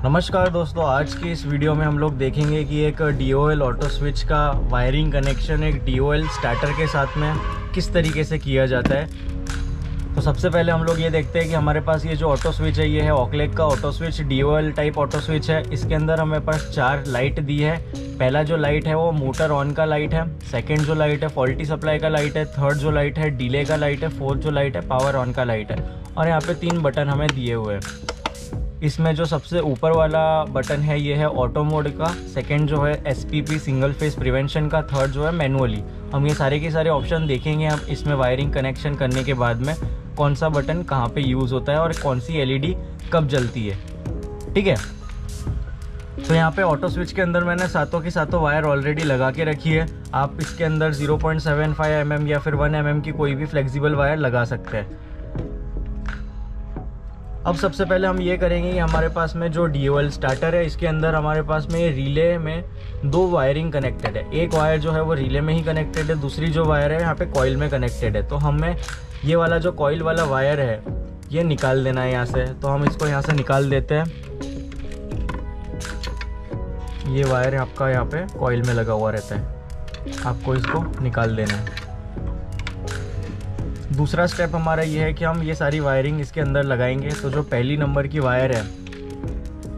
नमस्कार दोस्तों, आज की इस वीडियो में हम लोग देखेंगे कि एक DOL ऑटो स्विच का वायरिंग कनेक्शन एक DOL स्टार्टर के साथ में किस तरीके से किया जाता है। तो सबसे पहले हम लोग ये देखते हैं कि हमारे पास ये जो ऑटो स्विच है ये है ओकलेक का auto switch, DOL type auto switch है। इसके अंदर हमें पास 4 लाइट दी है। पहला जो लाइट है वो मोटर ऑन का लाइट है, सेकंड जो लाइट है फॉल्टी सप्लाई का लाइट है, थर्ड जो लाइट है डिले का लाइट है, फोर्थ जो लाइट है पावर ऑन का लाइट है। और यहाँ पे 3 बटन हमें दिए हुए हैं। इसमें जो सबसे ऊपर वाला बटन है ये है ऑटो मोड का, सेकंड जो है SPP सिंगल फेस प्रिवेंशन का, थर्ड जो है मैनुअली। हम ये सारे के सारे ऑप्शन देखेंगे हम इसमें वायरिंग कनेक्शन करने के बाद में कौन सा बटन कहाँ पे यूज़ होता है और कौन सी LED कब जलती है। ठीक है, तो यहाँ पे ऑटो स्विच के अंदर मैंने सातों की सातों वायर ऑलरेडी लगा के रखी है। आप इसके अंदर 0.75 mm या फिर 1 mm की कोई भी फ्लेक्सिबल वायर लगा सकते हैं। अब सबसे पहले हम ये करेंगे कि हमारे पास में जो DOL स्टार्टर है इसके अंदर हमारे पास में ये रिले में 2 वायरिंग कनेक्टेड है। एक वायर जो है वो रिले में ही कनेक्टेड है, दूसरी जो वायर है यहाँ पे कॉइल में कनेक्टेड है। तो हमें ये वाला जो कॉइल वाला वायर है ये निकाल देना है यहाँ से। तो हम इसको यहाँ से निकाल देते हैं। ये वायर आपका यहाँ पे कॉइल में लगा हुआ रहता है, आपको इसको निकाल देना है। दूसरा स्टेप हमारा ये है कि हम ये सारी वायरिंग इसके अंदर लगाएंगे। तो जो पहली नंबर की वायर है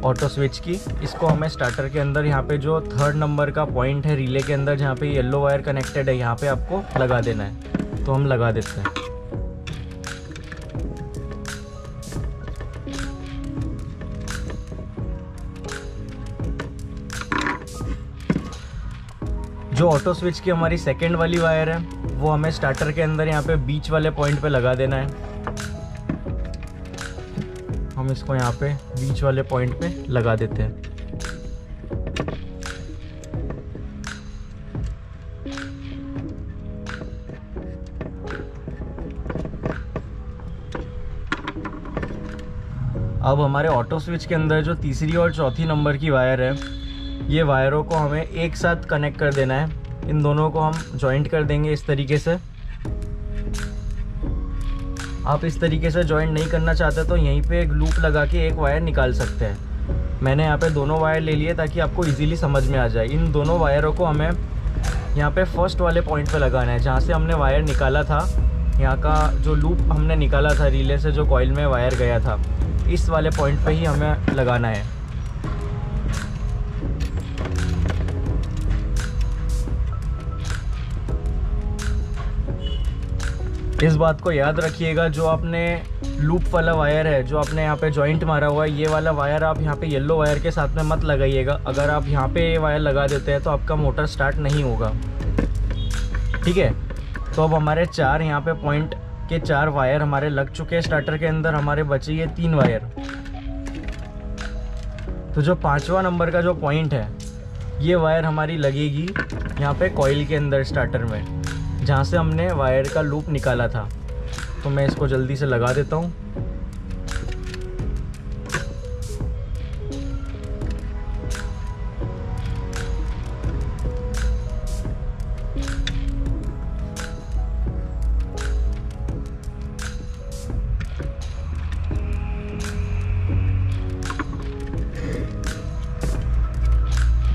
ऑटो स्विच की, इसको हमें स्टार्टर के अंदर यहाँ पे जो थर्ड नंबर का पॉइंट है रिले के अंदर जहाँ पे येलो वायर कनेक्टेड है यहाँ पे आपको लगा देना है। तो हम लगा देते हैं। जो ऑटो स्विच की हमारी सेकंड वाली वायर है वो हमें स्टार्टर के अंदर यहाँ पे बीच वाले पॉइंट पे लगा देना है। हम इसको यहाँ पे बीच वाले पॉइंट पे लगा देते हैं। अब हमारे ऑटो स्विच के अंदर जो तीसरी और चौथी नंबर की वायर है, ये वायरों को हमें एक साथ कनेक्ट कर देना है। इन दोनों को हम जॉइंट कर देंगे इस तरीके से। आप इस तरीके से जॉइंट नहीं करना चाहते तो यहीं पे एक लूप लगा के एक वायर निकाल सकते हैं। मैंने यहाँ पे दोनों वायर ले लिए ताकि आपको इजीली समझ में आ जाए। इन दोनों वायरों को हमें यहाँ पे फर्स्ट वाले पॉइंट पे लगाना है जहाँ से हमने वायर निकाला था। यहाँ का जो लूप हमने निकाला था रिले से जो कॉइल में वायर गया था, इस वाले पॉइंट पे ही हमें लगाना है। इस बात को याद रखिएगा, जो आपने लूप वाला वायर है जो आपने यहाँ पे जॉइंट मारा हुआ है, ये वाला वायर आप यहाँ पे येलो वायर के साथ में मत लगाइएगा। अगर आप यहाँ पे ये वायर लगा देते हैं तो आपका मोटर स्टार्ट नहीं होगा। ठीक है, तो अब हमारे 4 यहाँ पे पॉइंट के 4 वायर हमारे लग चुके हैं स्टार्टर के अंदर। हमारे बचे ये 3 वायर। तो जो 5वां नंबर का जो पॉइंट है ये वायर हमारी लगेगी यहाँ पे कॉइल के अंदर स्टार्टर में, जहाँ से हमने वायर का लूप निकाला था। तो मैं इसको जल्दी से लगा देता हूँ।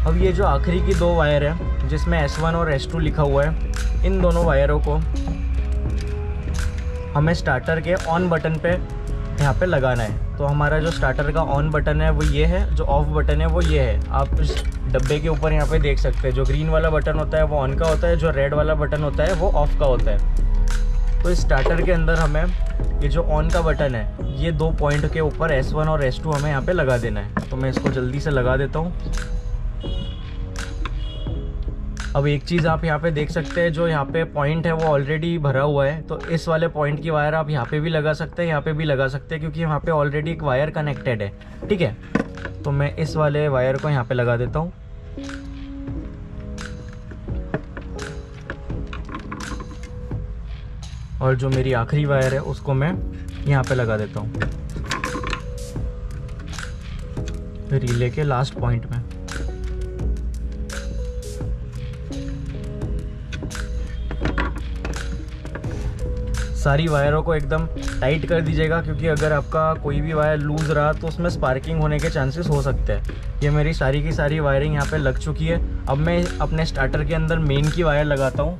अब ये जो आखिरी की 2 वायर है जिसमें S1 और S2 लिखा हुआ है, इन दोनों वायरों को हमें स्टार्टर के ऑन बटन पे यहाँ पे लगाना है। तो हमारा जो स्टार्टर का ऑन बटन है वो ये है, जो ऑफ बटन है वो ये है। आप इस डब्बे के ऊपर यहाँ पे देख सकते हैं, जो ग्रीन वाला बटन होता है वो ऑन का होता है, जो रेड वाला बटन होता है वो ऑफ का होता है। तो इस स्टार्टर के अंदर हमें ये जो ऑन का बटन है ये 2 पॉइंट के ऊपर S1 और S2 हमें यहाँ पे लगा देना है। तो मैं इसको जल्दी से लगा देता हूँ। अब एक चीज़ आप यहाँ पे देख सकते हैं, जो यहाँ पे पॉइंट है वो ऑलरेडी भरा हुआ है। तो इस वाले पॉइंट की वायर आप यहाँ पे भी लगा सकते हैं, यहाँ पे भी लगा सकते हैं, क्योंकि यहाँ पे ऑलरेडी एक वायर कनेक्टेड है। ठीक है, तो मैं इस वाले वायर को यहाँ पे लगा देता हूँ। और जो मेरी आखिरी वायर है उसको मैं यहाँ पे लगा देता हूँ रिले के लास्ट पॉइंट में। सारी वायरों को एकदम टाइट कर दीजिएगा, क्योंकि अगर आपका कोई भी वायर लूज़ रहा तो उसमें स्पार्किंग होने के चांसेस हो सकते हैं। ये मेरी सारी की सारी वायरिंग यहाँ पे लग चुकी है। अब मैं अपने स्टार्टर के अंदर मेन की वायर लगाता हूँ।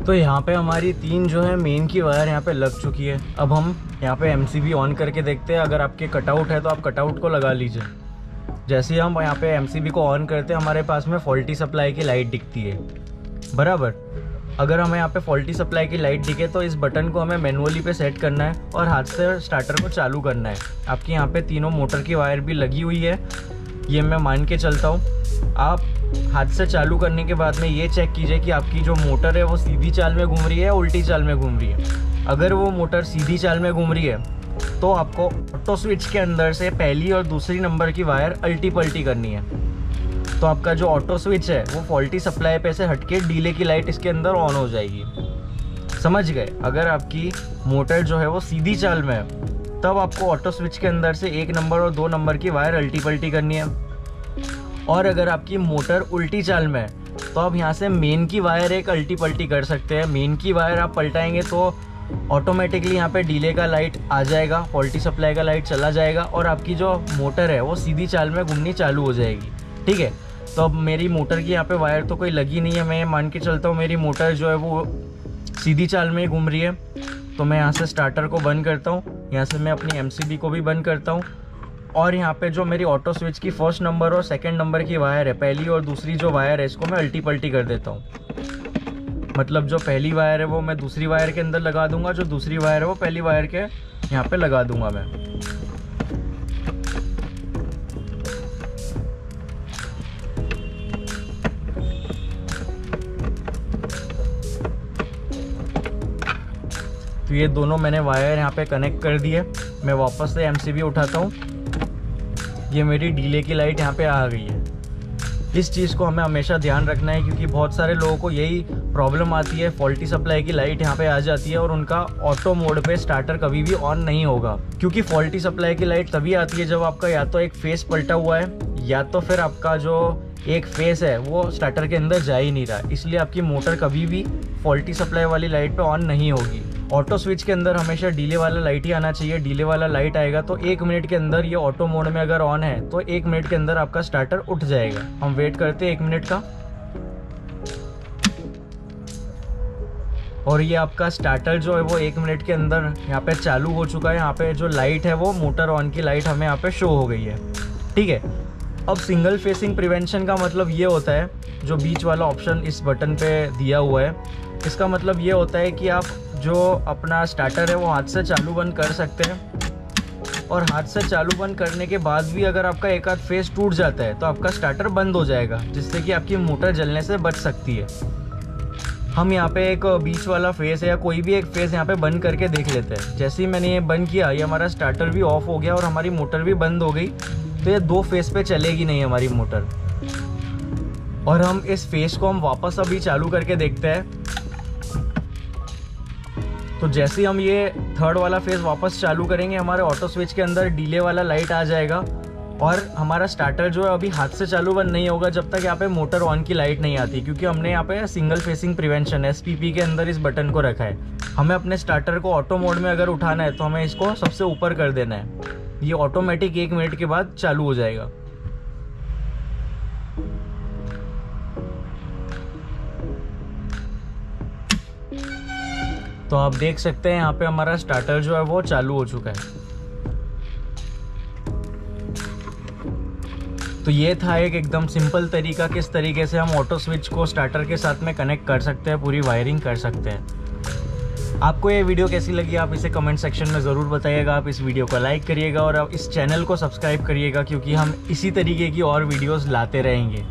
तो यहाँ पे हमारी 3 जो है मेन की वायर यहाँ पे लग चुकी है। अब हम यहाँ पे MCB ऑन करके देखते हैं। अगर आपके कटआउट है तो आप कटआउट को लगा लीजिए। जैसे ही हम यहाँ पे MCB को ऑन करते हैं, हमारे पास में फॉल्टी सप्लाई की लाइट दिखती है, बराबर। अगर हमें यहाँ पे फॉल्टी सप्लाई की लाइट दिखे तो इस बटन को हमें मैनुअली पे सेट करना है और हाथ से स्टार्टर को चालू करना है। आपकी यहाँ पे तीनों मोटर की वायर भी लगी हुई है, ये मैं मान के चलता हूँ। आप हाथ से चालू करने के बाद में ये चेक कीजिए कि आपकी जो मोटर है वो सीधी चाल में घूम रही है या उल्टी चाल में घूम रही है। अगर वो मोटर सीधी चाल में घूम रही है तो आपको ऑटो स्विच के अंदर से पहली और दूसरी नंबर की वायर अल्टी पल्टी करनी है। तो आपका जो ऑटो स्विच है वो फॉल्टी सप्लाई पे से हटके डीले की लाइट इसके अंदर ऑन हो जाएगी। समझ गए? अगर आपकी मोटर जो है वो सीधी चाल में है तब आपको ऑटो स्विच के अंदर से 1 नंबर और 2 नंबर की वायर अल्टी पल्टी करनी है। और अगर आपकी मोटर उल्टी चाल में है तो आप यहाँ से मेन की वायर एक अल्टी पल्टी कर सकते हैं। मेन की वायर आप पलटाएंगे तो ऑटोमेटिकली यहाँ पे डीले का लाइट आ जाएगा, फॉल्टी सप्लाई का लाइट चला जाएगा और आपकी जो मोटर है वो सीधी चाल में घूमनी चालू हो जाएगी। ठीक है, तो अब मेरी मोटर की यहाँ पे वायर तो कोई लगी नहीं है। मैं मान के चलता हूँ मेरी मोटर जो है वो सीधी चाल में ही घूम रही है। तो मैं यहाँ से स्टार्टर को बंद करता हूँ, यहाँ से मैं अपनी MCB को भी बंद करता हूँ और यहाँ पे जो मेरी ऑटो स्विच की 1st नंबर और 2nd नंबर की वायर है, पहली और दूसरी जो वायर है, इसको मैं अल्टी पल्टी कर देता हूँ। मतलब जो पहली वायर है वो मैं दूसरी वायर के अंदर लगा दूंगा, जो दूसरी वायर है वो पहली वायर के यहाँ पे लगा दूंगा मैं। तो ये दोनों मैंने वायर यहाँ पे कनेक्ट कर दिए। मैं वापस से MCB उठाता हूँ, ये मेरी डीले की लाइट यहाँ पे आ गई है। इस चीज़ को हमें हमेशा ध्यान रखना है क्योंकि बहुत सारे लोगों को यही प्रॉब्लम आती है, फॉल्टी सप्लाई की लाइट यहाँ पे आ जाती है और उनका ऑटो मोड पे स्टार्टर कभी भी ऑन नहीं होगा। क्योंकि फॉल्टी सप्लाई की लाइट तभी आती है जब आपका या तो एक फेस पलटा हुआ है या तो फिर आपका जो एक फेस है वो स्टार्टर के अंदर जा ही नहीं रहा, इसलिए आपकी मोटर कभी भी फॉल्टी सप्लाई वाली लाइट पे ऑन नहीं होगी। ऑटो स्विच के अंदर हमेशा डीले वाला लाइट ही आना चाहिए। डीले वाला लाइट आएगा तो 1 मिनट के अंदर ये ऑटो मोड में अगर ऑन है तो 1 मिनट के अंदर आपका स्टार्टर उठ जाएगा। हम वेट करते हैं 1 मिनट का और ये आपका स्टार्टर जो है वो 1 मिनट के अंदर यहाँ पे चालू हो चुका है। यहाँ पे जो लाइट है वो मोटर ऑन की लाइट हमें यहाँ पे शो हो गई है। ठीक है, अब सिंगल फेसिंग प्रिवेंशन का मतलब ये होता है, जो बीच वाला ऑप्शन इस बटन पे दिया हुआ है, इसका मतलब ये होता है कि आप जो अपना स्टार्टर है वो हाथ से चालू बंद कर सकते हैं और हाथ से चालू बंद करने के बाद भी अगर आपका एक आध फेस टूट जाता है तो आपका स्टार्टर बंद हो जाएगा, जिससे कि आपकी मोटर जलने से बच सकती है। हम यहाँ पे एक बीच वाला फेस है या कोई भी एक फेस यहाँ पे बंद करके देख लेते हैं। जैसे ही मैंने ये बंद किया, ये हमारा स्टार्टर भी ऑफ हो गया और हमारी मोटर भी बंद हो गई। तो ये 2 फेस पे चलेगी नहीं हमारी मोटर। और हम इस फेस को हम वापस अभी चालू करके देखते हैं। तो जैसे ही हम ये 3rd वाला फेस वापस चालू करेंगे, हमारे ऑटो स्विच के अंदर डीले वाला लाइट आ जाएगा और हमारा स्टार्टर जो है अभी हाथ से चालू बंद नहीं होगा जब तक यहाँ पे मोटर ऑन की लाइट नहीं आती, क्योंकि हमने यहाँ पे सिंगल फेसिंग प्रिवेंशन SPP के अंदर इस बटन को रखा है। हमें अपने स्टार्टर को ऑटो मोड में अगर उठाना है तो हमें इसको सबसे ऊपर कर देना है। ये ऑटोमेटिक 1 मिनट के बाद चालू हो जाएगा। तो आप देख सकते हैं यहाँ पे हमारा स्टार्टर जो है वो चालू हो चुका है। तो ये था एक एकदम सिंपल तरीका किस तरीके से हम ऑटो स्विच को स्टार्टर के साथ में कनेक्ट कर सकते हैं, पूरी वायरिंग कर सकते हैं। आपको ये वीडियो कैसी लगी आप इसे कमेंट सेक्शन में ज़रूर बताइएगा। आप इस वीडियो को लाइक करिएगा और आप इस चैनल को सब्सक्राइब करिएगा, क्योंकि हम इसी तरीके की और वीडियोस लाते रहेंगे।